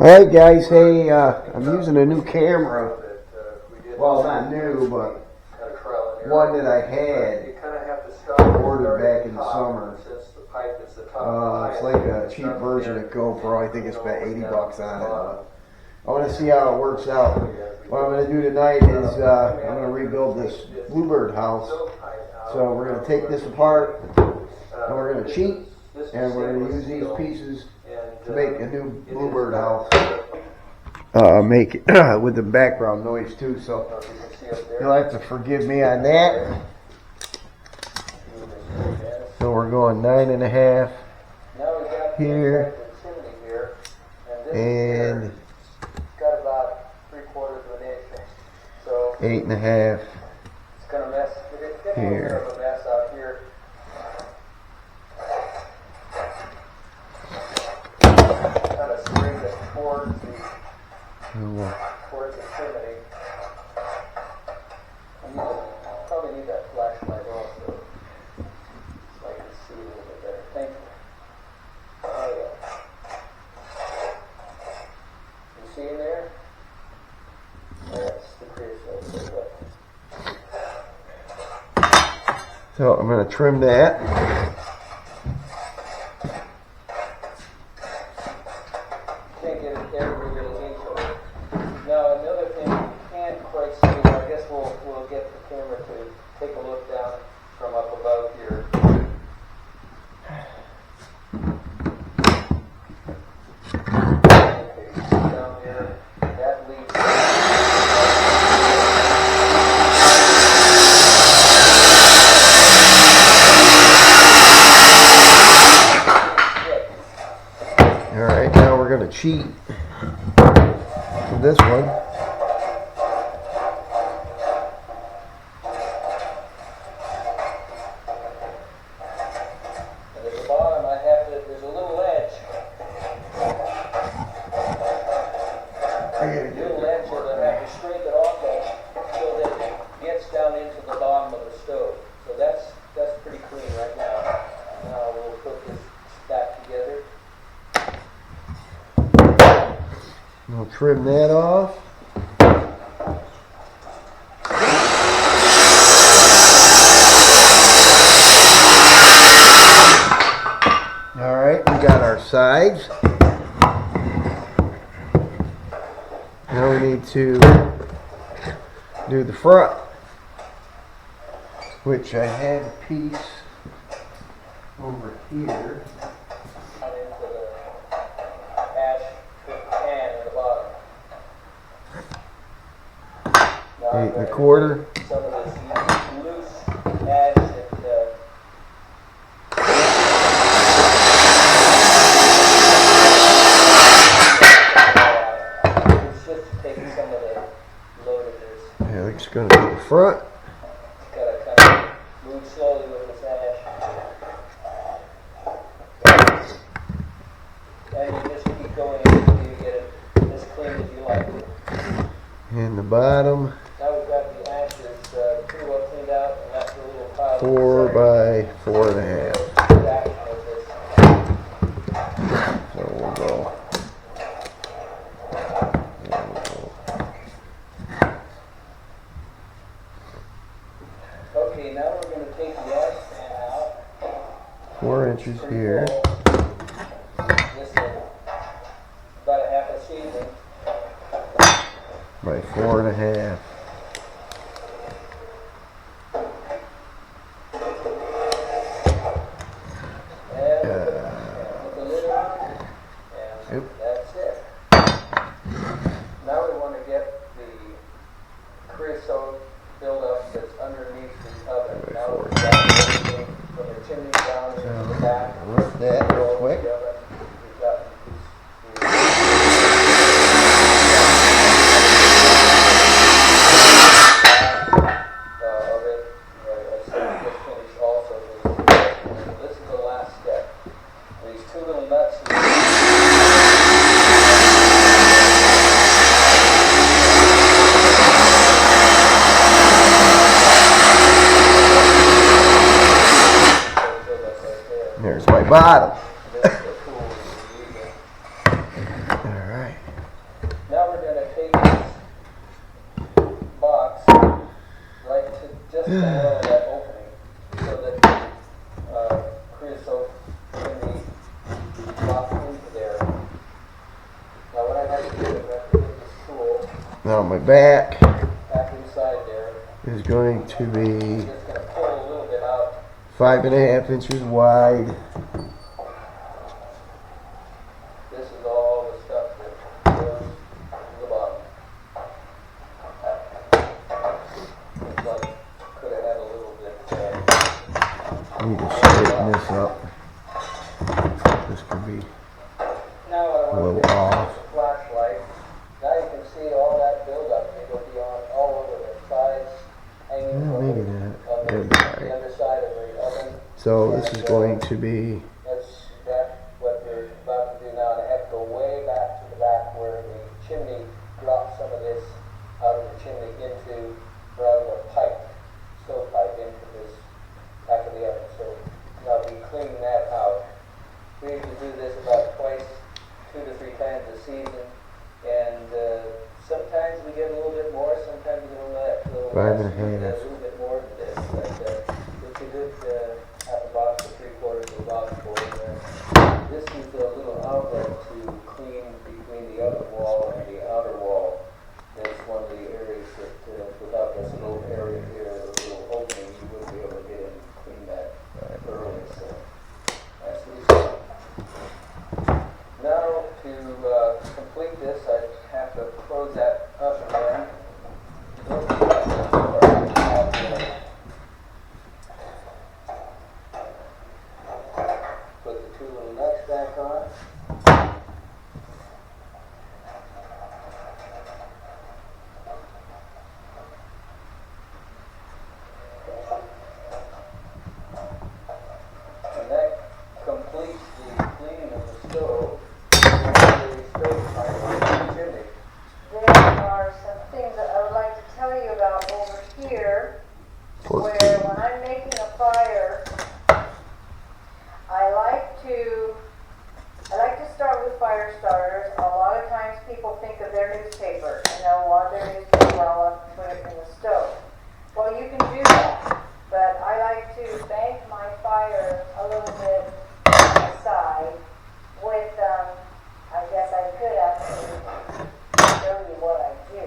Alright guys, hey, I'm using a new camera. Well, not new, but one that I had ordered back in the summer. It's like a cheap version of GoPro. I think it's about 80 bucks on it. I want to see how it works out. What I'm going to do tonight is I'm going to rebuild this bluebird house. So we're going to take this apart and we're going to cheat and we're going to use these pieces to make a new bluebird house. Make it with the background noise too, so you'll have to forgive me on that. So we're going 9.5 here, and 8.5 here. Towards the chimney. I probably need that flashlight also, so I can see a little bit better. Thank you. There we go. You see in there? That's the creosote. So I'm going to trim that. Now, another thing you can't quite see, I guess we'll get the camera to take a look down from up above here. Okay, down here, that leads Alright, now we're going to cheat this one. And at the bottom there's a little edge. A little edge that I have to scrape it off of so that it gets down into the bottom of the stove. So that's pretty clean right now. Now we'll put this back together. We'll trim that off. Alright, we got our sides. Now we need to do the front, which I had a piece over here. Out into the ash pan at the bottom. Now 8.25. some of this loose ash that it's just taking some of the load of this. Yeah, it's going to be the front. Gotta kind of move slowly with this ash. And you just keep going until you get it as clean as you like it. And the bottom, Now we've got the ashes pretty well cleaned out and left a little pile. 4 by 4.5. Back of this. So we'll go. Okay, now we're going to take the ash pan out. 4 inches here. This is about a half a season. By 4.5. And put the lid on, and that's it. Now we want to get the creosote buildup that's underneath the oven. Now we've got everything from the chimney down to the back. Lift that real quick. The oven. We've got of it. I just finished also. This is the last step. These two little nuts. There's my bottom. Alright. just a little of that opening so that creosote can be dropped into there. Now what I have to do is I have to get this tool Now my back back inside there. is going to be I'm just going to pull a little bit out. 5.5 inches wide. This is all the stuff that goes to the bottom. Looks like could have had a little bit. I need to straighten this up. This could be Now I a want little to off. the flashlight. Now you can see all that buildup. They go beyond all over the sides, hanging Yeah, from maybe the, that. on the, That'd be all the right. underside of the oven. So this is going to be That's what we're about to do now. And I have to go way back to the back where the chimney drops some of this out of the chimney into, or out of the pipe, stovepipe into this back of the oven. So now we clean that out. We usually do this about twice, 2 to 3 times a season. And sometimes we get a little bit more, sometimes we get a little less. 5.5. We get a little bit more than this. But it's a good half a box to 3/4 of a box for it. This is a little outlet to clean between the oven wall and the outer wall. That's one of the areas that without this little area here, a little opening, you wouldn't be able to get in and clean that thoroughly. So that's the result. Now to complete this, I have to close that up again. Put the 2 little nuts back on. And that completes the cleaning of the stove. There are some things that I would like to tell you about over here, where when I'm making a fire, I like to start with fire starters. A lot of times people think of their newspaper, and they'll want their newspaper all up and put it in the stove. Well, you can do that, but I like to bank my fire a little bit aside with, I guess I could actually show you what I do.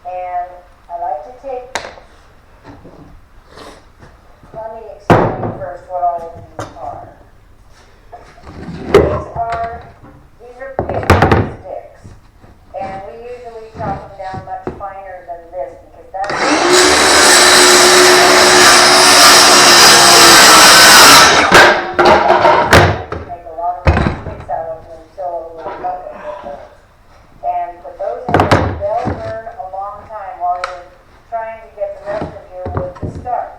And I like to take, let me explain first what all of these are. These are picnic sticks. And we usually chop them down much finer than this because that's make a lot of sticks out of them and fill a little bucket with them. And put those in there. They'll burn a long time while you're trying to get the rest of your wood to start.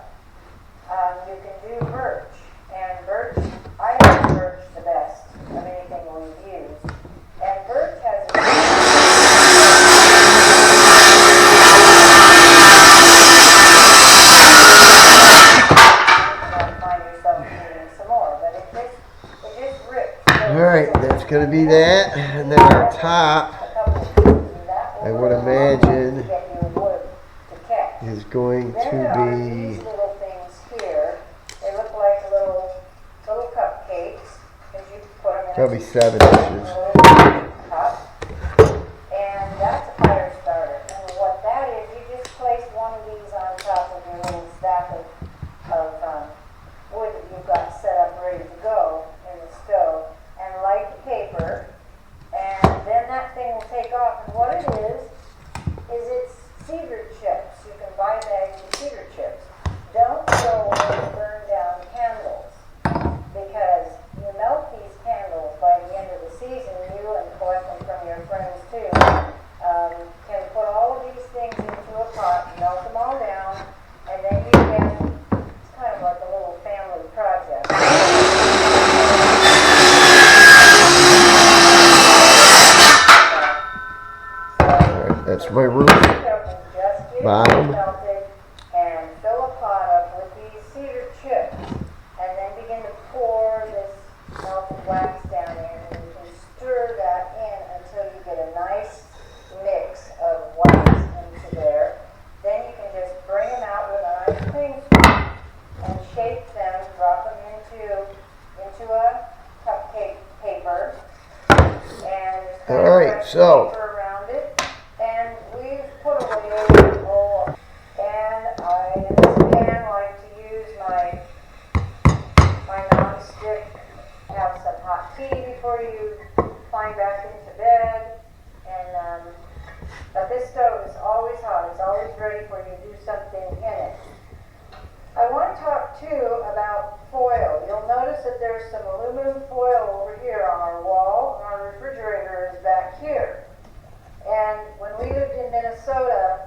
You can do birch. And birch, I like birch the best of anything we've used. And birch has a find yourself needing some more. But it just rips. Alright, that's going to be that. And then our top, I would imagine, is going Then there are these to little things here. They look like little cupcakes. Because you put them in probably a 7 inches. little cup. And that's a fire starter. And what that is, you just place one of these on top of your little stack of wood that you've got set up ready to go in the stove. And light the paper. And then that thing will take off. And what it is it's cedar chips. You can buy bags of cedar chips. Don't go and burn down candles because you melt these candles by the end of the season. You and collect them from your friends too. Can put all of these things into a pot, melt them all down, and then you get, it's kind of like a little family project. Alright, that's my roof. Bottom. And fill a pot up with these cedar chips, and then begin to pour this melted wax down in, and you can stir that in until you get a nice mix of wax into there. Then you can just bring them out with a nice So, paper around it, and we've put away all. And I, in this pan, like to use my non-stick, have some hot tea before you climb back into bed, and but this stove is always hot. It's always ready for you to do something in it. I want to talk too about foil. You'll notice that there's some aluminum foil over here on our wall, and our refrigerator is back here. And when we lived in Minnesota,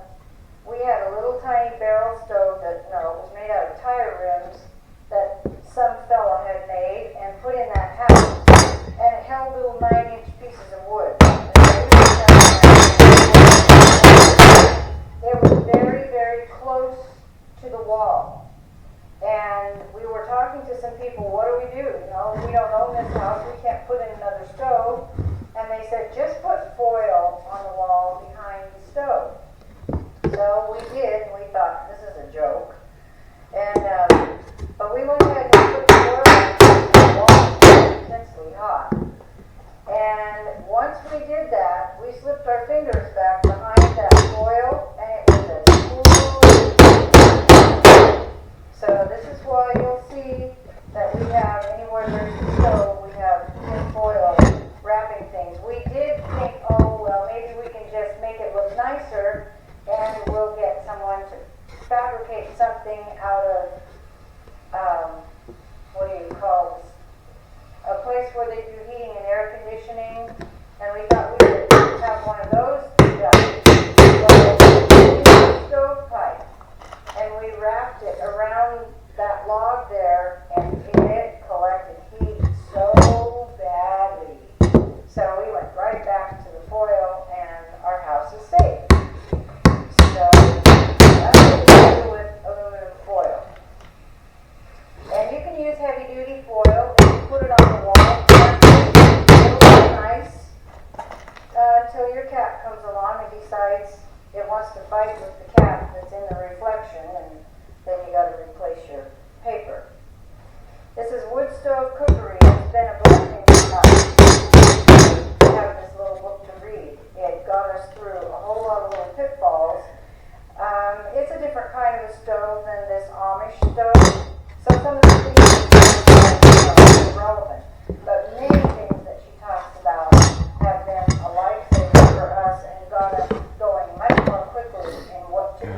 we had a little tiny barrel stove that, it was made out of tire rims that some fella had made and put in that house. And it held little 9-inch pieces of wood. It was very, very close to the wall. And we were talking to some people, what do we do? We don't own this house, we can't put in another stove. And they said, just put foil on the wall behind the stove. So we did, and we thought, this is a joke. And, but we went ahead and put foil on the wall. It was intensely hot. And once we did that, we slipped our fingers back behind that foil, and it was a smooth. So this is why you'll see that we have, anywhere there's a stove, we have tin foil wrapping things. We did think, maybe we can just make it look nicer, and we'll get someone to fabricate something out of, what do you call this? A place where they do heating and air conditioning, and we thought we could have one of those done. So, stovepipe, and we wrapped it around that log there, and it collected heat so badly. So we went right back to the foil, and our house is safe. So that's what we do with aluminum foil. And you can use heavy-duty foil and put it on the wall. It'll be nice until your cat comes along and decides it wants to fight with the cat that's in the reflection, and then you got to replace your paper. This is wood stove cookery. It's been a blessing to us to have this little book to read. It got us through a whole lot of little pitfalls. It's a different kind of a stove than this Amish stove. So some of the things are relevant, but many things that she talks about have been a lifesaver for us and got us going much more quickly in what to do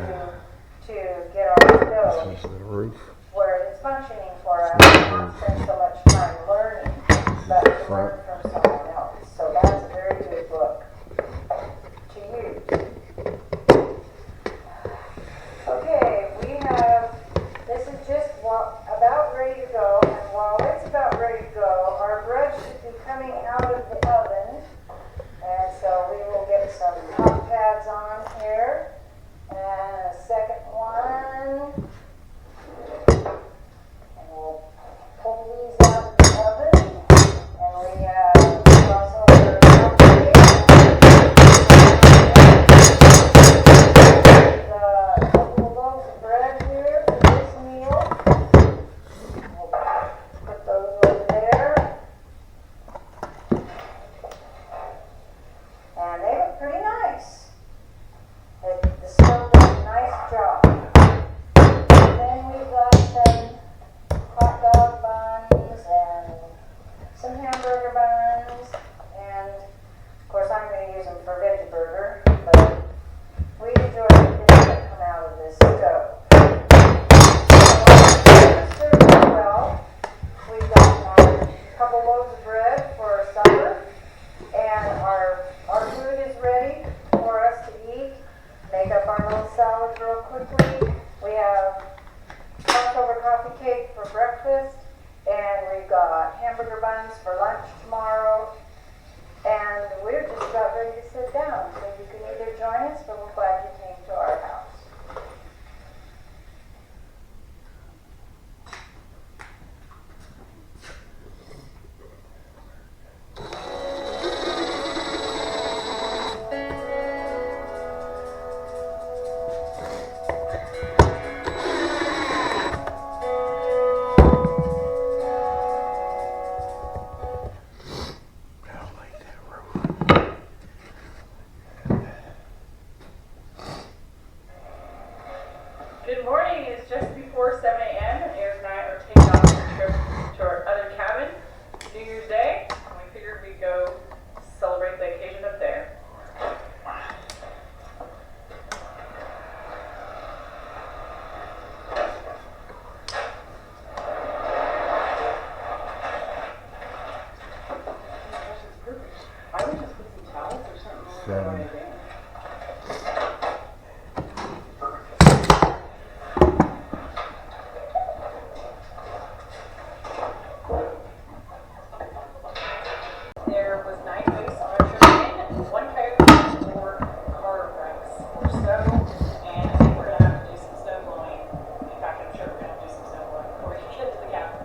to get our stove where it's functioning for us, not spend so much time learning, but to learn from someone else. So that's a very good book to use. Okay, this is just about ready to go, and while it's about ready to go, our bread should be coming out of the oven, and so we will get some hot pads on here, and a second one, and we'll pull these out of the oven, and we have crossover a couple of loaves of bread here for this meal. We'll put those over there. And they look pretty nice. The stove does a nice job. And then we've got some hot dog buns and some hamburger buns. And of course I'm going to use them for veggie burger, but we enjoy the things that come out of this stove. Well, we've got a couple loaves of bread for supper, and our food is ready for us to eat. Make up our little salad real quickly. We have crossover coffee cake for breakfast, and we've got hamburger buns for lunch tomorrow. And we're just about ready to sit down, so you can either join us, but we're glad you came to our house. Good morning. It's just before 7 a.m. and Eric and I are taking off on a trip to our other cabin, New Year's Day. And we figured we'd go celebrate the occasion up there. I would just put some towels or something over there. There was 9 moose on our trip in, 1 coyote, 4 car wrecks or so, and I think we're going to have to do some snow blowing. In fact, I'm sure we're going to do some snow blowing before we get into the cabin.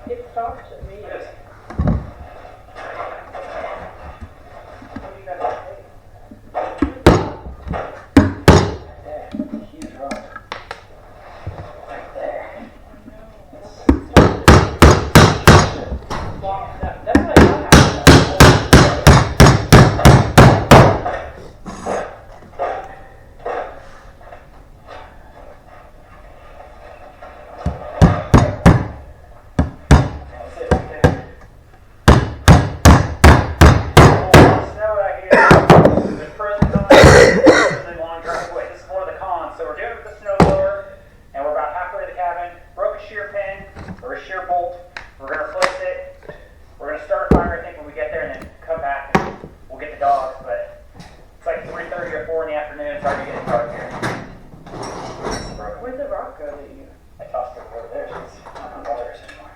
It stopped at me. Yes. What do you got to say? There, huge rock. Right there. Well, that's what I thought happened. That's it right there. Snow out here. The present on the long driveway. This is one of the cons. So we're doing it with the snow blower, and we're about halfway to the cabin. Broke a shear pin or a shear bolt. We're gonna replace it. We're gonna start a fire, I think, when we get there, and then come back and we'll get the dogs. But it's like 3:30 or 4 in the afternoon. It's already getting dark here. Where'd the rock go that you... I tossed it over there. So it's not bother us anymore.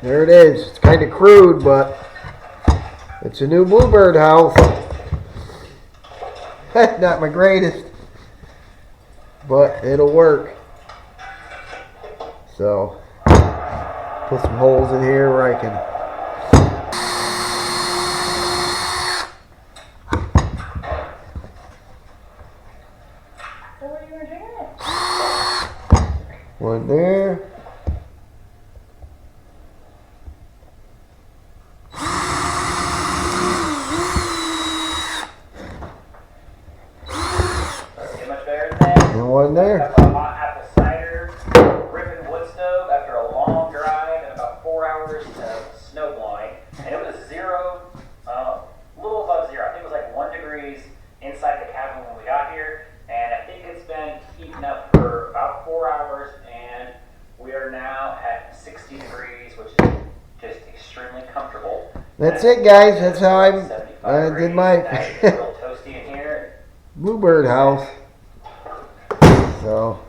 There it is. It's kind of crude, but it's a new bluebird house. Not my greatest, but it'll work. So, put some holes in here where I can. So what are you doing? One there. Get much better than that. And one there. Have a hot apple cider, ripping wood stove after a long drive and about 4 hours of snow blowing. And it was a little above zero. I think it was like 1 degrees inside the cabin when we got here. And I think it's been heating up for about 4 hours. And we are now at 60 degrees, which is just extremely comfortable. That's it, guys. That's how I 75 did my degrees. It's real toasty in here. bluebird house. So,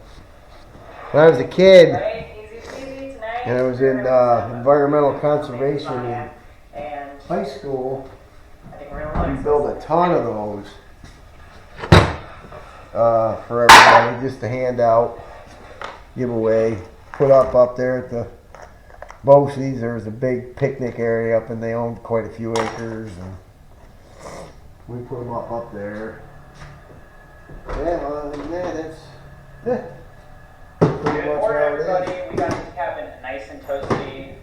when I was a kid, Right, easy peasy tonight. and I was in environmental conservation in And high school, I think we're gonna we like built a ton of those for everybody, just to hand out, give away, put up there at the Bosie's. There was a big picnic area up, and they owned quite a few acres, and we put them up there. Yeah, other than that, it's pretty Good much morning, how it everybody. is. We got this cabin nice and toasty.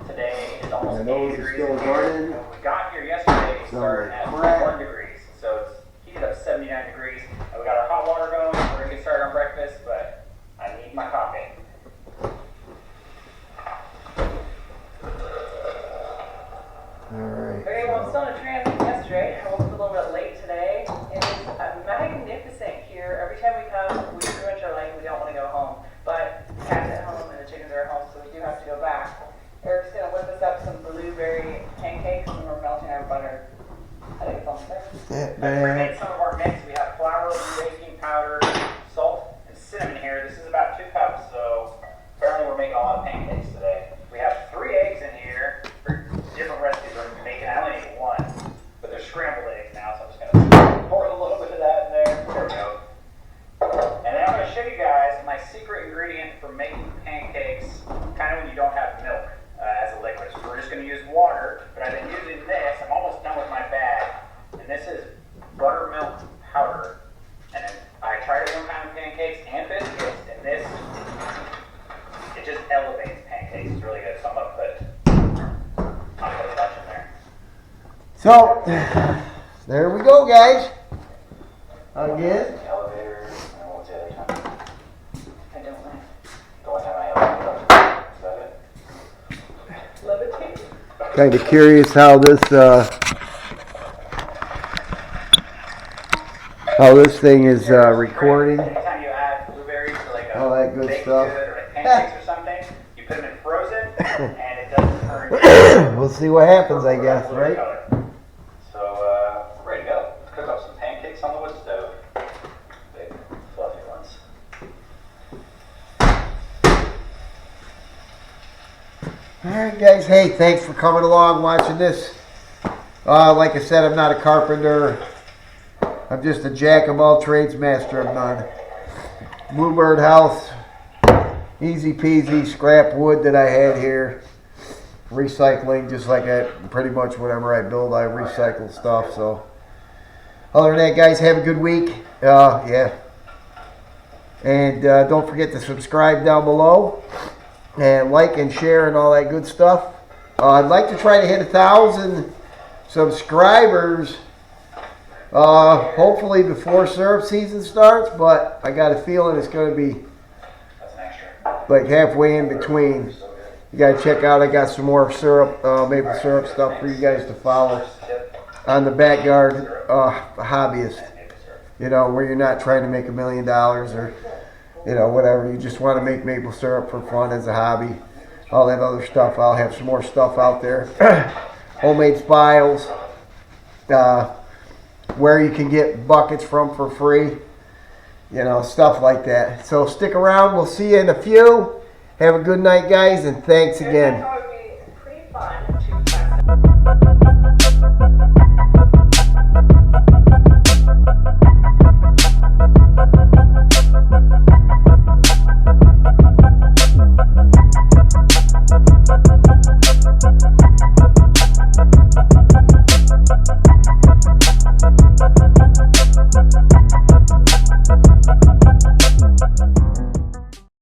Today is almost And 80 those are degrees still in here. running. When we got here yesterday, it Some started are at crap. 1 degrees. So it's heated up 79 degrees. And we got our hot water going. We're going to get started on breakfast, but I need my coffee. it To make back. some of our mix, we have flour, baking powder, salt, and cinnamon here. This is about 2 cups, so apparently we're making a lot of pancakes today. We have 3 eggs in here for different recipes we're making. I only need 1, but they're scrambled eggs now, so I'm just gonna pour a little bit of that in there. There we go. And then I'm gonna show you guys my secret ingredient for making pancakes, kind of when you don't have milk as a liquid. So we're just gonna use water, but I've been using this. I'm almost done with my bag, and this is buttermilk powder. And then I tried it one time with pancakes and biscuits, and this, it just elevates pancakes. It's really good. So I'm gonna put a bunch in there. So, there we go, guys. Again. Elevator, and what's the other time? I don't know. The one time I elevator. Is that it? Levitate. Kind of curious how this thing is recording. Anytime you add blueberries to like a All that good baked stuff. good or like pancakes or something, you put them in frozen, and it doesn't turn. We'll see what happens, I guess, blue right? color. So we're ready to go. Let's cook up some pancakes on the wood stove. Big fluffy ones. Alright guys, hey, thanks for coming along watching this. Like I said, I'm not a carpenter. I'm just a jack of all trades, master of none. Bluebird house, easy peasy, scrap wood that I had here. Recycling, just like pretty much whatever I build, I recycle stuff. So, other than that, guys, have a good week. Yeah. And don't forget to subscribe down below. And like and share and all that good stuff. I'd like to try to hit 1,000 subscribers. Hopefully before syrup season starts, but I got a feeling it's going to be like halfway in between. You got to check out, I got some more syrup, maple syrup stuff for you guys to follow on the backyard hobbyist. You know, where you're not trying to make $1 million or, you know, whatever. You just want to make maple syrup for fun as a hobby. All that other stuff. I'll have some more stuff out there. Homemade spiles. Where you can get buckets from for free. You know, stuff like that. So stick around. We'll see you in a few. Have a good night, guys, and thanks again.